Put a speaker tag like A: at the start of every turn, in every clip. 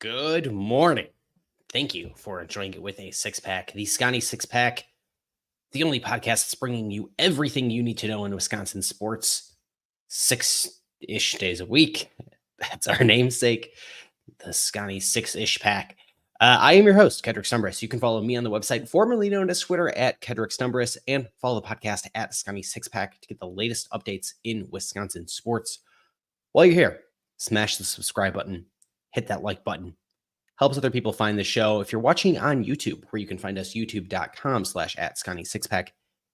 A: Good morning. Thank you for enjoying it with a six pack. The Scotty Six Pack, the only podcast that's bringing you everything you need to know in Wisconsin sports 6-ish days a week. That's our namesake, the Scotty Six-ish Pack. I am your host, Kedrick Stumbris. You can follow me on the website, formerly known as Twitter, at Kedrick Stumbris, and follow the podcast at Scotty Six Pack to get the latest updates in Wisconsin sports. While you're here, smash the subscribe button, hit that like button. Helps other people find the show. If you're watching on YouTube, where you can find us, youtube.com/@Scotty6pack,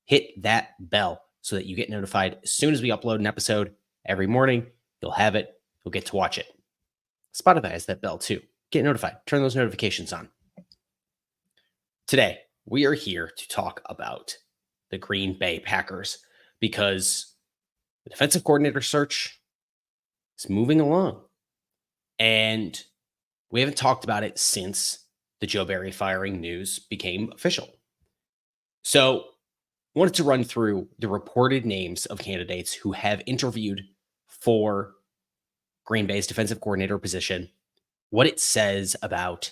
A: hit that bell so that you get notified as soon as we upload an episode every morning. You'll have it. You'll get to watch it. Spotify has that bell too. Get notified. Turn those notifications on. Today, we are here to talk about the Green Bay Packers because the defensive coordinator search is moving along. And we haven't talked about it since the Joe Barry firing news became official. So, wanted to run through the reported names of candidates who have interviewed for Green Bay's defensive coordinator position, what it says about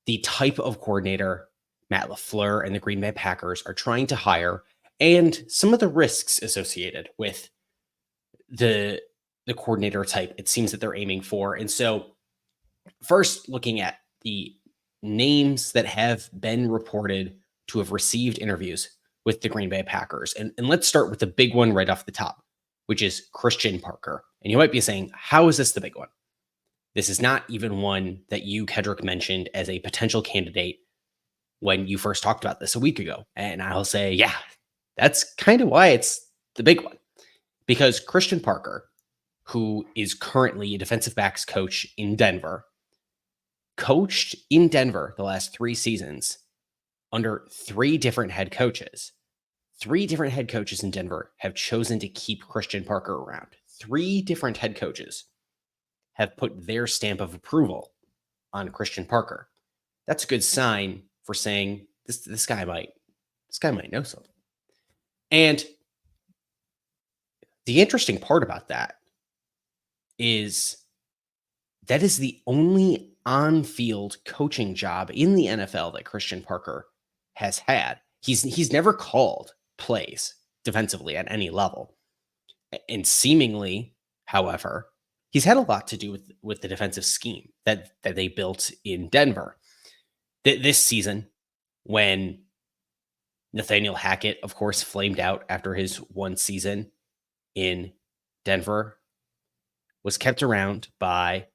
A: the type of coordinator Matt LaFleur and the Green Bay Packers are trying to hire, and some of the risks associated with the coordinator type it seems that they're aiming for. And so, first, looking at the names that have been reported to have received interviews with the Green Bay Packers. And let's start with the big one right off the top, which is Christian Parker. And you might be saying, how is this the big one? This is not even one that you, Kedrick, mentioned as a potential candidate when you first talked about this a week ago. And I'll say, yeah, that's kind of why it's the big one. Because Christian Parker, who is currently a defensive backs coach in Denver, coached in Denver the last 3 seasons under 3 different head coaches. 3 different head coaches in Denver have chosen to keep Christian Parker around. 3 different head coaches have put their stamp of approval on Christian Parker. That's a good sign for saying this guy might know something. And the interesting part about that is the only on-field coaching job in the NFL that Christian Parker has had. He's never called plays defensively at any level. And seemingly, however, he's had a lot to do with the defensive scheme that they built in Denver. This season, when Nathaniel Hackett, of course, flamed out after his 1 season in Denver, was kept around by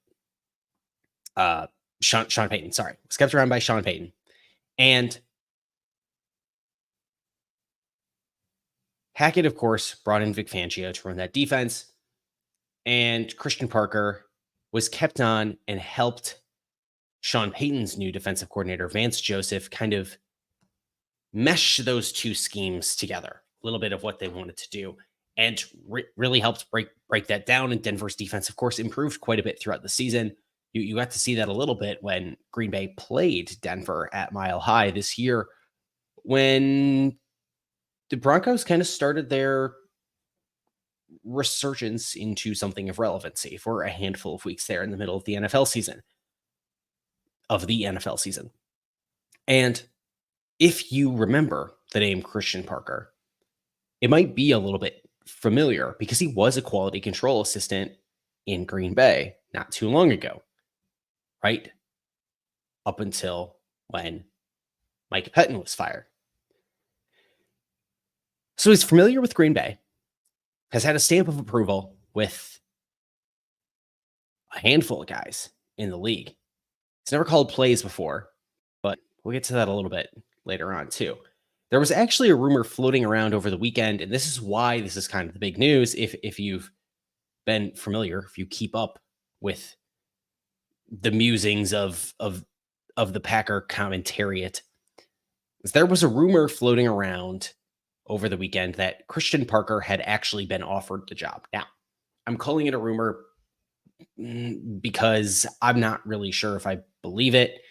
A: Sean Payton. Was kept around by Sean Payton. And Hackett, of course, brought in Vic Fangio to run that defense. And Christian Parker was kept on and helped Sean Payton's new defensive coordinator, Vance Joseph, kind of mesh those 2 schemes together. A little bit of what they wanted to do. And really helped break that down. And Denver's defense, of course, improved quite a bit throughout the season. You got to see that a little bit when Green Bay played Denver at Mile High this year, when the Broncos kind of started their resurgence into something of relevancy for a handful of weeks there in the middle of the NFL season. And if you remember the name Christian Parker, it might be a little bit familiar because he was a quality control assistant in Green Bay not too long ago, right? Up until when Mike Pettin was fired. So he's familiar with Green Bay, has had a stamp of approval with a handful of guys in the league. He's never called plays before, but we'll get to that a little bit later on too. There was actually a rumor floating around over the weekend, and this is why this is kind of the big news. If you've been familiar, if you keep up with the musings of the Packer commentariat, there was a rumor floating around over the weekend that Christian Parker had actually been offered the job. Now, I'm calling it a rumor because I'm not really sure if I believe it.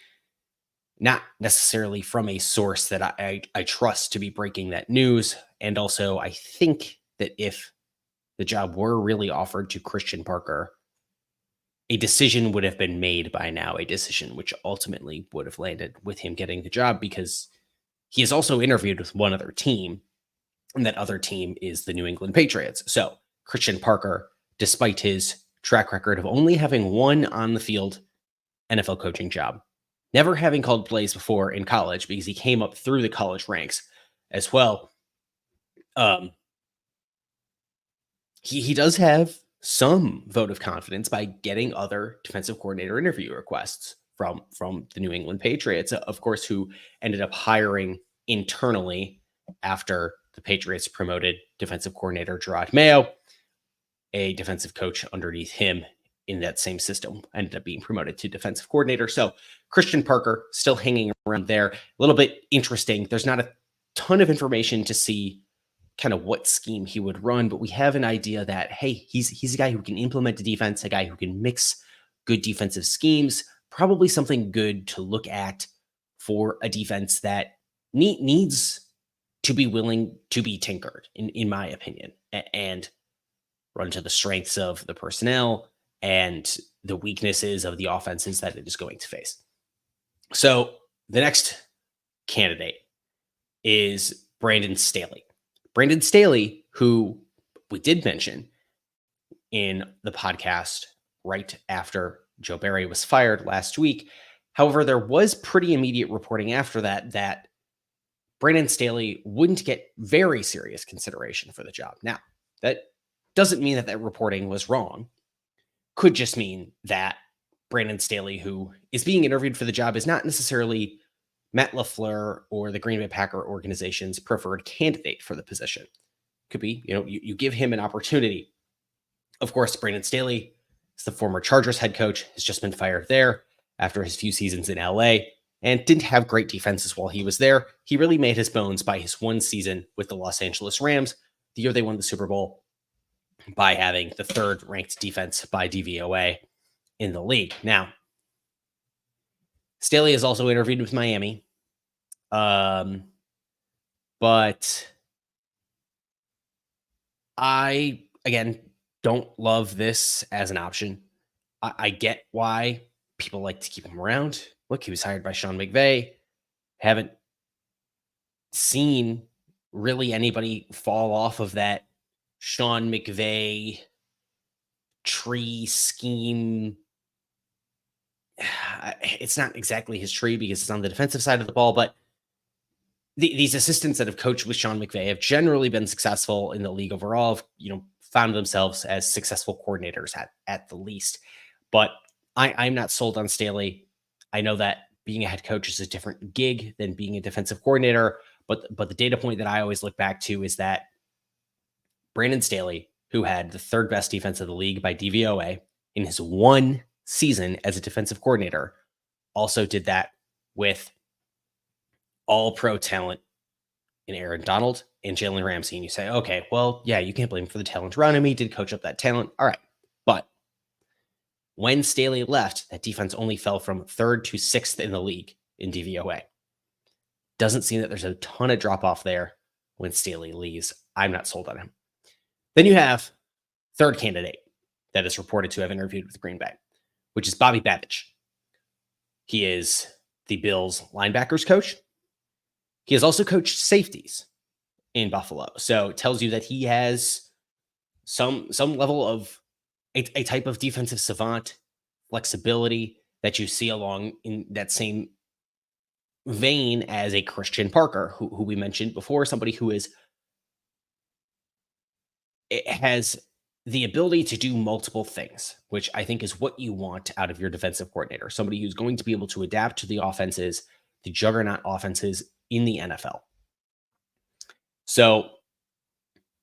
A: Not necessarily from a source that I trust to be breaking that news. And also, I think that if the job were really offered to Christian Parker, a decision would have been made by now, a decision which ultimately would have landed with him getting the job, because he has also interviewed with one other team, and that other team is the New England Patriots. So Christian Parker, despite his track record of only having one on the field NFL coaching job, never having called plays before in college because he came up through the college ranks as well. He does have some vote of confidence by getting other defensive coordinator interview requests from the New England Patriots, of course, who ended up hiring internally after the Patriots promoted defensive coordinator Gerard Mayo. A defensive coach underneath him in that same system ended up being promoted to defensive coordinator. So Christian Parker still hanging around there. A little bit interesting. There's not a ton of information to see kind of what scheme he would run, but we have an idea that, hey, he's a guy who can implement a defense, a guy who can mix good defensive schemes, probably something good to look at for a defense that needs to be willing to be tinkered, in my opinion, and run to the strengths of the personnel and the weaknesses of the offenses that it is going to face. So the next candidate is Brandon Staley. Brandon Staley, who we did mention in the podcast right after Joe Barry was fired last week. However, there was pretty immediate reporting after that Brandon Staley wouldn't get very serious consideration for the job. Now, that doesn't mean that reporting was wrong. Could just mean that Brandon Staley, who is being interviewed for the job, is not necessarily Matt LaFleur or the Green Bay Packer organization's preferred candidate for the position. Could be, you give him an opportunity. Of course, Brandon Staley is the former Chargers head coach, has just been fired there after his few seasons in LA, and didn't have great defenses while he was there. He really made his bones by his one season with the Los Angeles Rams, the year they won the Super Bowl, by having the third ranked defense by DVOA in the league. Now, Staley has also interviewed with Miami, but I, again, don't love this as an option. I get why people like to keep him around. Look, he was hired by Sean McVay. Haven't seen really anybody fall off of that Sean McVay tree scheme. It's not exactly his tree because it's on the defensive side of the ball, but these assistants that have coached with Sean McVay have generally been successful in the league overall, found themselves as successful coordinators at the least. But I'm not sold on Staley. I know that being a head coach is a different gig than being a defensive coordinator, but the data point that I always look back to is that Brandon Staley, who had the third best defense of the league by DVOA in his one season as a defensive coordinator, also did that with all-pro talent in Aaron Donald and Jalen Ramsey. And you say, okay, well, yeah, you can't blame him for the talent around him. He did coach up that talent. All right. But when Staley left, that defense only fell from third to sixth in the league in DVOA. Doesn't seem that there's a ton of drop-off there when Staley leaves. I'm not sold on him. Then you have third candidate that is reported to have interviewed with Green Bay, which is Bobby Babich. He is the Bills linebackers coach. He has also coached safeties in Buffalo. So it tells you that he has some level of a type of defensive savant flexibility that you see along in that same vein as a Christian Parker, who we mentioned before, somebody who has the ability to do multiple things, which I think is what you want out of your defensive coordinator. Somebody who's going to be able to adapt to the offenses, the juggernaut offenses in the NFL. So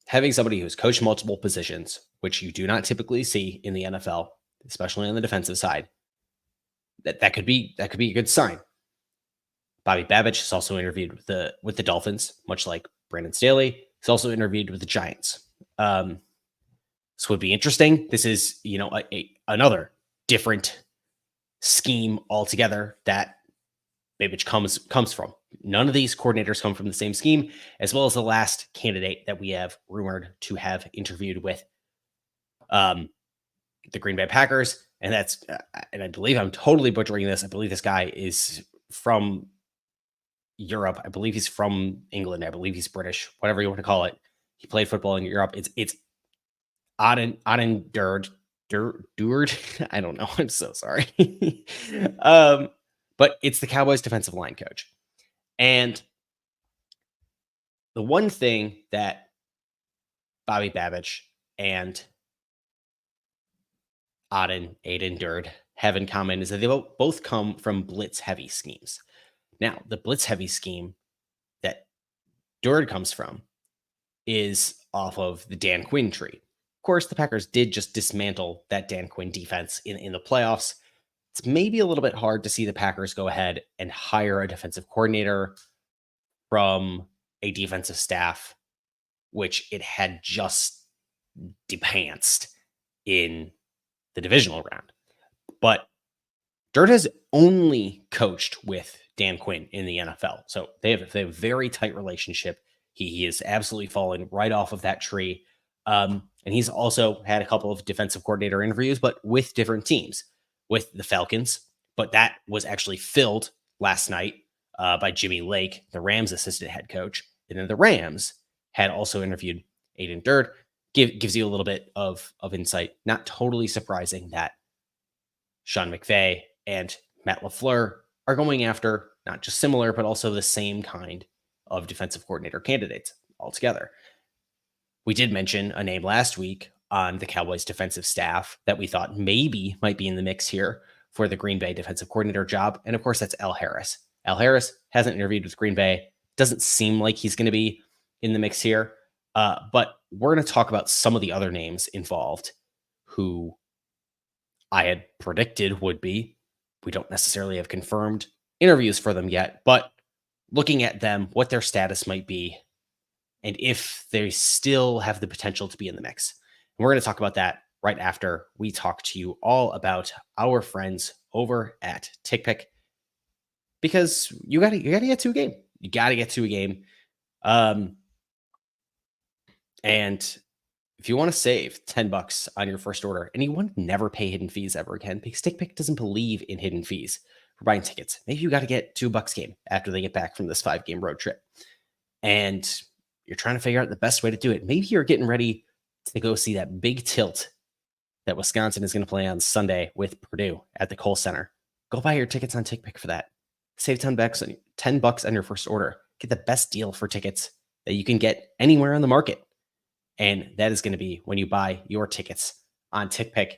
A: having somebody who's coached multiple positions, which you do not typically see in the NFL, especially on the defensive side, that could be a good sign. Bobby Babich has also interviewed with the Dolphins, much like Brandon Staley. He's also interviewed with the Giants. This would be interesting. This is, another different scheme altogether that Babich comes from. None of these coordinators come from the same scheme, as well as the last candidate that we have rumored to have interviewed with the Green Bay Packers, and that's and I believe I'm totally butchering this. I believe this guy is from Europe. I believe he's from England. I believe he's British, whatever you want to call it. He played football in Europe. It's Aden Durd. I don't know. I'm so sorry. um, but it's the Cowboys defensive line coach. And the one thing that Bobby Babich and Aden Durd have in common is that they both come from blitz heavy schemes. Now, the blitz heavy scheme that Durd comes from is off of the Dan Quinn tree. Of course, the Packers did just dismantle that Dan Quinn defense in the playoffs. It's maybe a little bit hard to see the Packers go ahead and hire a defensive coordinator from a defensive staff, which it had just depanced in the divisional round. But Dirt has only coached with Dan Quinn in the NFL. So they have a very tight relationship. He is absolutely fallen right off of that tree. And he's also had a couple of defensive coordinator interviews, but with different teams, with the Falcons. But that was actually filled last night by Jimmy Lake, the Rams assistant head coach. And then the Rams had also interviewed Aden Durd. Gives you a little bit of insight. Not totally surprising that Sean McVay and Matt LaFleur are going after not just similar, but also the same kind of defensive coordinator candidates altogether. We did mention a name last week on the Cowboys defensive staff that we thought maybe might be in the mix here for the Green Bay defensive coordinator job. And of course, that's Al Harris. Al Harris hasn't interviewed with Green Bay. Doesn't seem like he's going to be in the mix here. But we're going to talk about some of the other names involved who I had predicted would be. We don't necessarily have confirmed interviews for them yet, but looking at them, what their status might be, and if they still have the potential to be in the mix. And we're going to talk about that right after we talk to you all about our friends over at TickPick, because you got to get to a game. You got to get to a game. And if you want to save $10 on your first order and you want to never pay hidden fees ever again, because TickPick doesn't believe in hidden fees for buying tickets, maybe you got to get to a Bucks game after they get back from this 5-game road trip. And you're trying to figure out the best way to do it. Maybe you're getting ready to go see that big tilt that Wisconsin is going to play on Sunday with Purdue at the Kohl Center. Go buy your tickets on TickPick for that. Save $10 on your first order. Get the best deal for tickets that you can get anywhere on the market. And that is going to be when you buy your tickets on TickPick.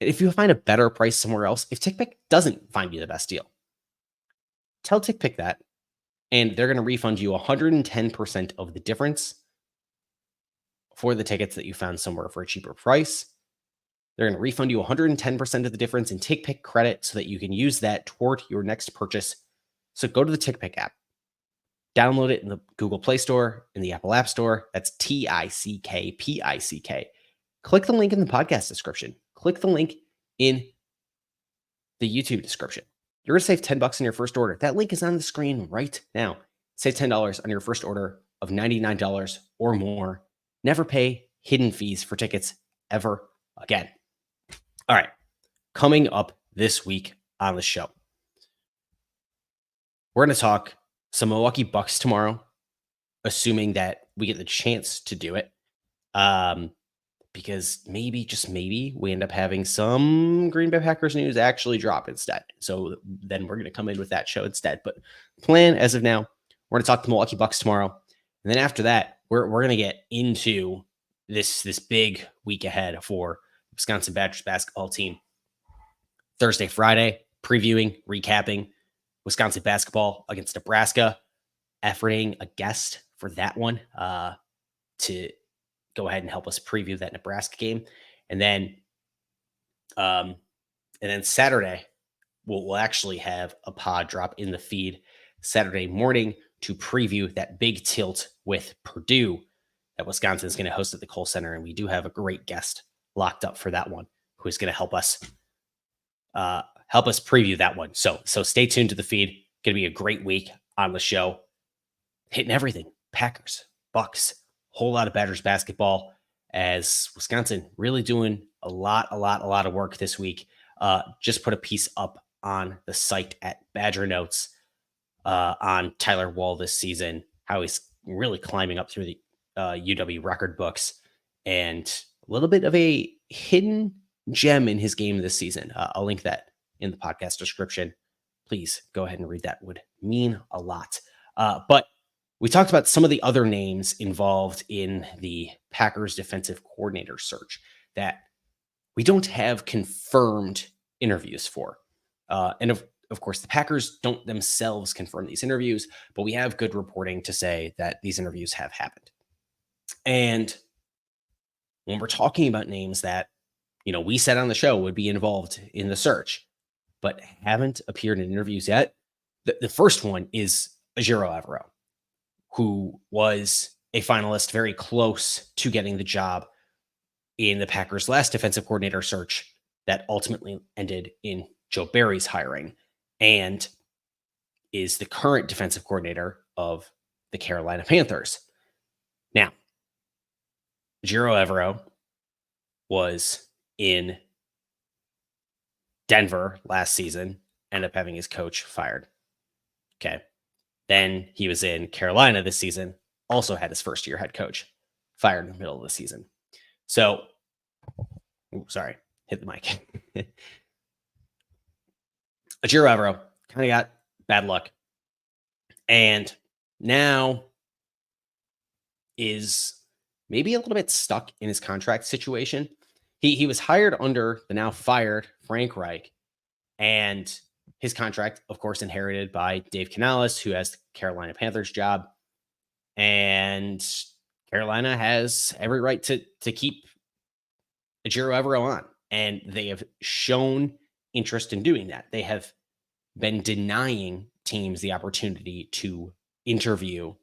A: If you find a better price somewhere else, if TickPick doesn't find you the best deal, tell TickPick that, and they're going to refund you 110% of the difference for the tickets that you found somewhere for a cheaper price. They're going to refund you 110% of the difference in TickPick credit so that you can use that toward your next purchase. So go to the TickPick app. Download it in the Google Play Store, in the Apple App Store. That's TickPick. Click the link in the podcast description. Click the link in the YouTube description. You're going to save $10 on your first order. That link is on the screen right now. Save $10 on your first order of $99 or more. Never pay hidden fees for tickets ever again. All right. Coming up this week on the show, we're going to talk some Milwaukee Bucks tomorrow, assuming that we get the chance to do it. Because maybe, just maybe, we end up having some Green Bay Packers news actually drop instead. So then we're going to come in with that show instead. But plan as of now, we're going to talk to the Milwaukee Bucks tomorrow. And then after that, we're going to get into this big week ahead for Wisconsin Badgers basketball team. Thursday, Friday, previewing, recapping Wisconsin basketball against Nebraska, efforting a guest for that one to go ahead and help us preview that Nebraska game. And then Saturday, we'll actually have a pod drop in the feed Saturday morning to preview that big tilt with Purdue that Wisconsin is going to host at the Kohl Center. And we do have a great guest locked up for that one who is going to help us preview that one. So stay tuned to the feed. Going to be a great week on the show. Hitting everything. Packers, Bucks, whole lot of Badgers basketball as Wisconsin really doing a lot of work this week. Just put a piece up on the site at Badger Notes on Tyler Wall this season, how he's really climbing up through the UW record books, and a little bit of a hidden gem in his game this season. I'll link that in the podcast description. Please go ahead and read that. Would mean a lot. But we talked about some of the other names involved in the Packers defensive coordinator search that we don't have confirmed interviews for. And of course, the Packers don't themselves confirm these interviews, but we have good reporting to say that these interviews have happened. And when we're talking about names that, we said on the show would be involved in the search, but haven't appeared in interviews yet, the first one is Ajiro Evero, who was a finalist very close to getting the job in the Packers' last defensive coordinator search that ultimately ended in Joe Barry's hiring, and is the current defensive coordinator of the Carolina Panthers. Now, Giro Evero was in Denver last season, ended up having his coach fired. Okay. Then he was in Carolina this season, also had his first year head coach fired in the middle of the season. So, sorry, hit the mic. Ajiro Evero kind of got bad luck, and now is maybe a little bit stuck in his contract situation. He was hired under the now fired Frank Reich, and his contract, of course, inherited by Dave Canales, who has the Carolina Panthers job, and Carolina has every right to keep Ajiro Evero on, and they have shown interest in doing that. They have been denying teams the opportunity to interview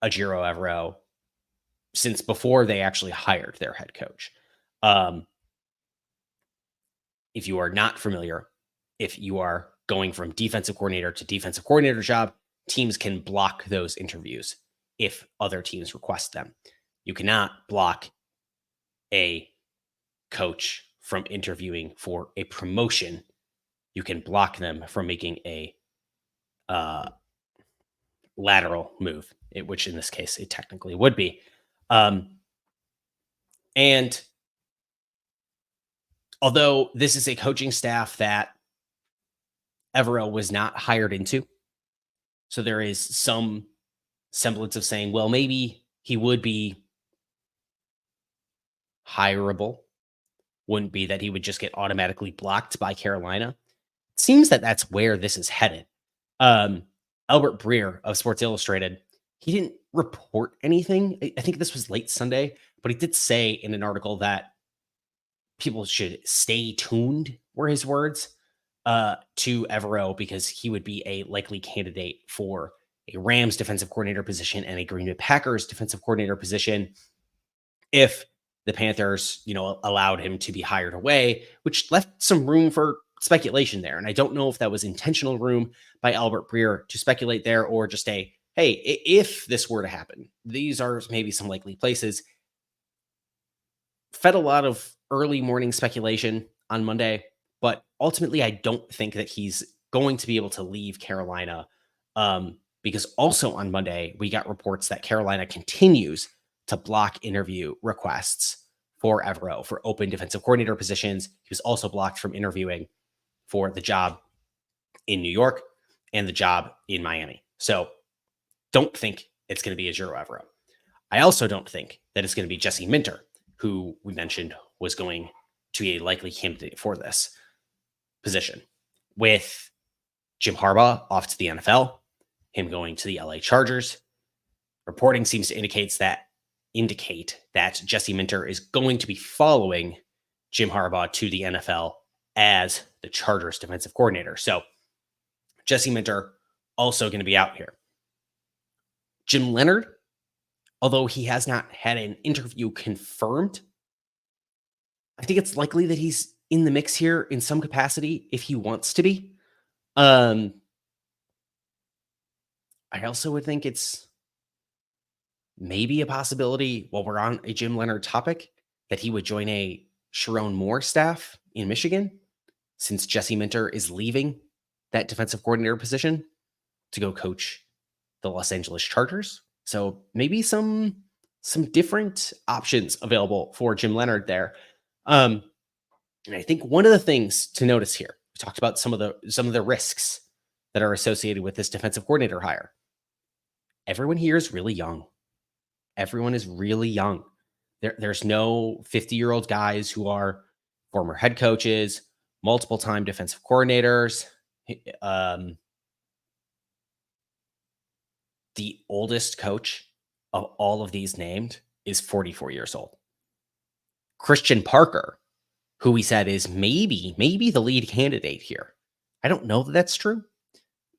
A: Ajiro Evero since before they actually hired their head coach. If you are not familiar, if you are going from defensive coordinator to defensive coordinator job, teams can block those interviews if other teams request them. You cannot block a coach from interviewing for a promotion. You can block them from making a lateral move, which in this case it technically would be. And although this is a coaching staff that Evero was not hired into, so there is some semblance of saying, well, maybe he would be hireable. Wouldn't be that he would just get automatically blocked by Carolina. It seems that that's where this is headed. Albert Breer of Sports Illustrated, he didn't report anything. I think this was late Sunday, but he did say in an article that people should stay tuned, were his words, to Evero, because he would be a likely candidate for a Rams defensive coordinator position and a Green Bay Packers defensive coordinator position if the Panthers, allowed him to be hired away, which left some room for speculation there. And I don't know if that was intentional room by Albert Breer to speculate there, or just hey, if this were to happen, these are maybe some likely places. Fed a lot of early morning speculation on Monday, but ultimately I don't think that he's going to be able to leave Carolina, because also on Monday we got reports that Carolina continues to block interview requests for Evero for open defensive coordinator positions. He was also blocked from interviewing for the job in New York and the job in Miami. So don't think it's going to be Ajiro Evero. I also don't think that it's going to be Jesse Minter, who we mentioned was going to be a likely candidate for this position. With Jim Harbaugh off to the NFL, him going to the LA Chargers, reporting seems to indicate that Jesse Minter is going to be following Jim Harbaugh to the NFL as the Chargers defensive coordinator. So Jesse Minter also going to be out here. Jim Leonhard, although he has not had an interview confirmed, I think it's likely that he's in the mix here in some capacity if he wants to be. I also would think it's maybe a possibility, while we're on a Jim Leonhard topic, that he would join a Sharon Moore staff in Michigan, since Jesse Minter is leaving that defensive coordinator position to go coach the Los Angeles Chargers. So maybe some different options available for Jim Leonhard there. And I think one of the things to notice here, we talked about some of the risks that are associated with this defensive coordinator hire. Everyone here is really young. Everyone is really young. There's no 50-year-old guys who are former head coaches, multiple time defensive coordinators. The oldest coach of all of these named is 44 years old. Christian Parker, who we said is maybe the lead candidate here. I don't know that that's true,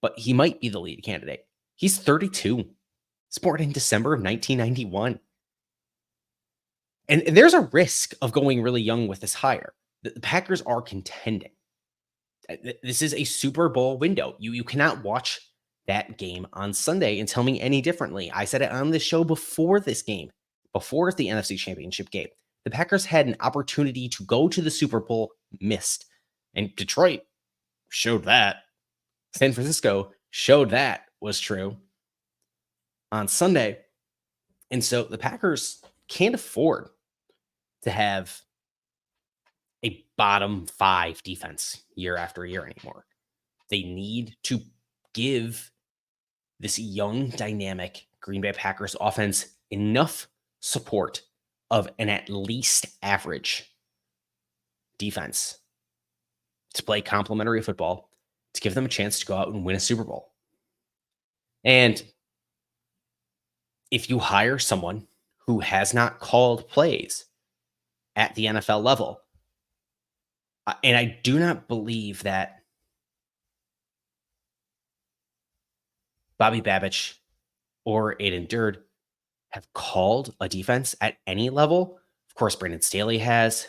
A: but he might be the lead candidate. He's 32. He's born in December of 1991. And there's a risk of going really young with this hire. The Packers are contending. This is a Super Bowl window. You cannot watch that game on Sunday and tell me any differently. I said it on this show before this game, before the NFC Championship game. The Packers had an opportunity to go to the Super Bowl, missed. And Detroit showed that. San Francisco showed that was true on Sunday. And so the Packers can't afford to have a bottom 5 defense year after year anymore. They need to give this young, dynamic Green Bay Packers offense enough support of an at least average defense to play complementary football, to give them a chance to go out and win a Super Bowl. And if you hire someone who has not called plays at the NFL level, and I do not believe that Bobby Babich or Aiden Durd have called a defense at any level. Of course, Brandon Staley has.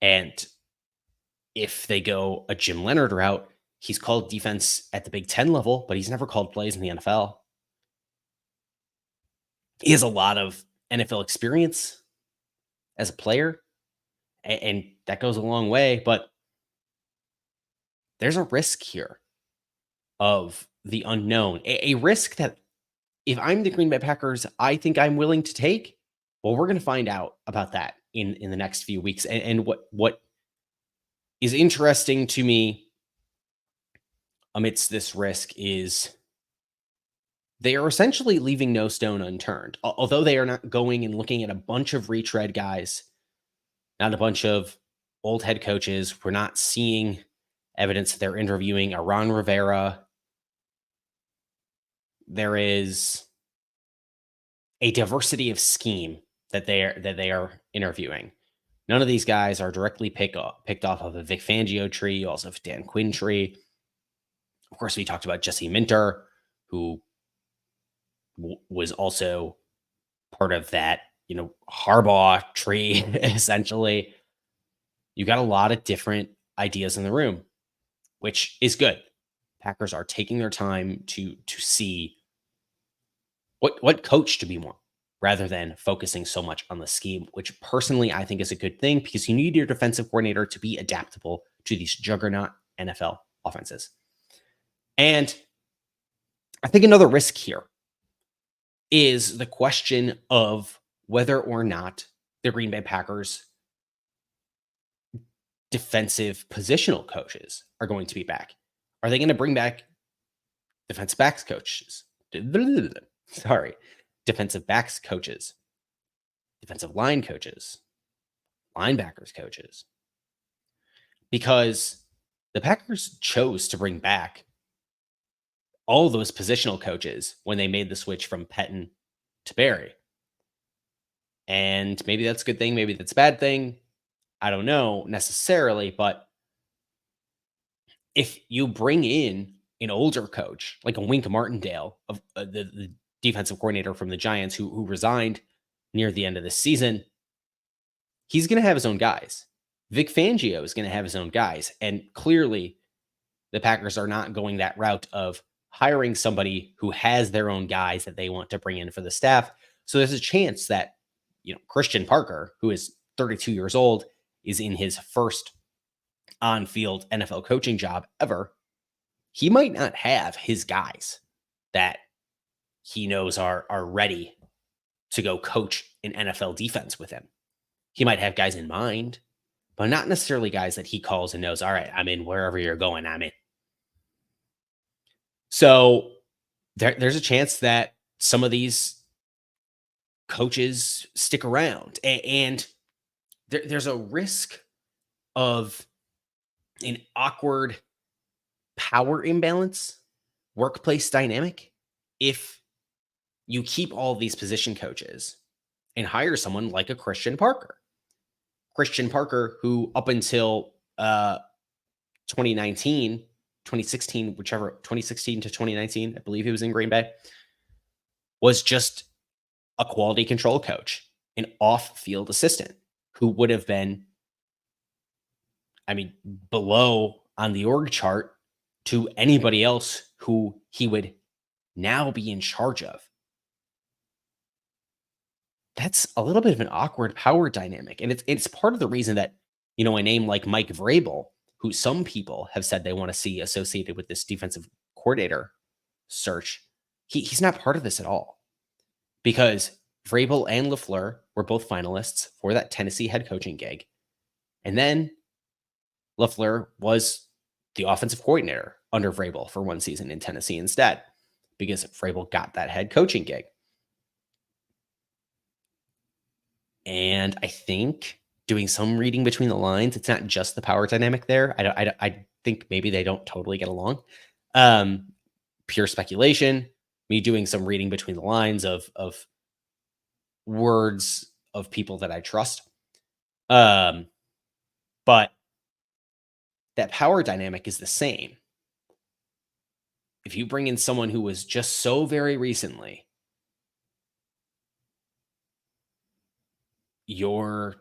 A: And if they go a Jim Leonhard route, he's called defense at the Big Ten level, but he's never called plays in the NFL. He has a lot of NFL experience as a player, and that goes a long way, but there's a risk here of the unknown, a risk that if I'm the Green Bay Packers, I think I'm willing to take. Well, we're going to find out about that in the next few weeks. And what is interesting to me amidst this risk is they are essentially leaving no stone unturned. Although they are not going and looking at a bunch of retread guys, not a bunch of old head coaches. We're not seeing evidence that they're interviewing a Ron Rivera. There is a diversity of scheme that they are interviewing. None of these guys are directly picked off of a Vic Fangio tree. You also have Dan Quinn tree. Of course, we talked about Jesse Minter, who was also part of that, Harbaugh tree, essentially. You got a lot of different ideas in the room, which is good. Packers are taking their time to see what coach to be more, rather than focusing so much on the scheme, which personally I think is a good thing because you need your defensive coordinator to be adaptable to these juggernaut NFL offenses. And I think another risk here is the question of whether or not the Green Bay Packers defensive positional coaches are going to be back. Are they going to bring back defensive backs coaches? Defensive backs coaches, defensive line coaches, linebackers coaches? Because the Packers chose to bring back all those positional coaches when they made the switch from Pettine to Barry. And maybe that's a good thing, maybe that's a bad thing. I don't know necessarily, but if you bring in an older coach like a Wink Martindale, of the defensive coordinator from the Giants who resigned near the end of the season, he's going to have his own guys. Vic Fangio is going to have his own guys. And clearly, the Packers are not going that route of hiring somebody who has their own guys that they want to bring in for the staff. So there's a chance that, Christian Parker, who is 32 years old, is in his first on-field NFL coaching job ever. He might not have his guys that he knows are ready to go coach an NFL defense with him. He might have guys in mind, but not necessarily guys that he calls and knows, all right, I'm in wherever you're going, I'm in. So there's a chance that some of these coaches stick around, and there's a risk of an awkward power imbalance, workplace dynamic, if you keep all these position coaches and hire someone like a Christian Parker. Christian Parker, who up until 2019, 2016, whichever, 2016 to 2019, I believe he was in Green Bay, was just a quality control coach, an off-field assistant who would have been, below on the org chart to anybody else who he would now be in charge of. That's a little bit of an awkward power dynamic. And it's part of the reason that, a name like Mike Vrabel, who some people have said they want to see associated with this defensive coordinator search, he's not part of this at all. Because Vrabel and LaFleur were both finalists for that Tennessee head coaching gig. And then LaFleur was the offensive coordinator under Vrabel for one season in Tennessee instead, because Vrabel got that head coaching gig. And I think doing some reading between the lines, it's not just the power dynamic there. I think maybe they don't totally get along. Pure speculation, me doing some reading between the lines of words of people that I trust. But that power dynamic is the same. If you bring in someone who was just so very recently your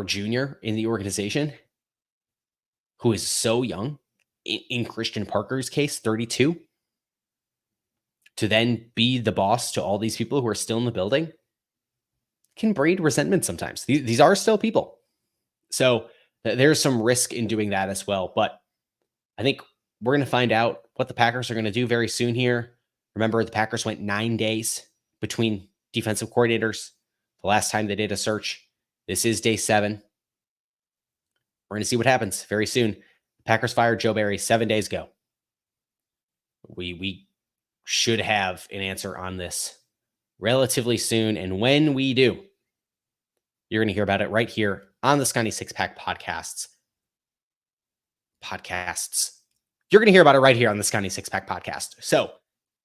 A: junior in the organization, who is so young, in Christian Parker's case, 32, to then be the boss to all these people who are still in the building, can breed resentment sometimes. These are still people. So there's some risk in doing that as well. But I think we're going to find out what the Packers are going to do very soon here. Remember, the Packers went 9 days between defensive coordinators the last time they did a search. This is day 7. We're going to see what happens very soon. Packers fired Joe Barry 7 days ago. We should have an answer on this relatively soon. And when we do, you're going to hear about it right here on the Scotty Six Pack podcasts. You're going to hear about it right here on the Scotty Six Pack podcast. So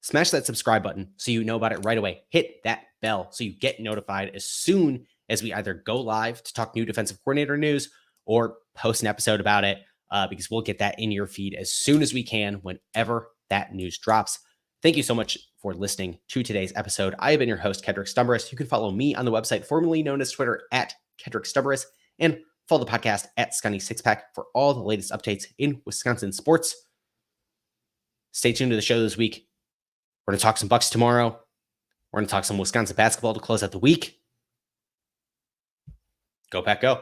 A: smash that subscribe button so you know about it right away. Hit that bell so you get notified as soon as we either go live to talk new defensive coordinator news or post an episode about it, because we'll get that in your feed as soon as we can whenever that news drops. Thank you so much for listening to today's episode. I have been your host, Kedrick Stumbris. You can follow me on the website formerly known as Twitter at Kedrick Stumbris, and follow the podcast at Scotty Sixpack for all the latest updates in Wisconsin sports. Stay tuned to the show this week. We're going to talk some Bucks tomorrow. We're going to talk some Wisconsin basketball to close out the week. Go Pack, go.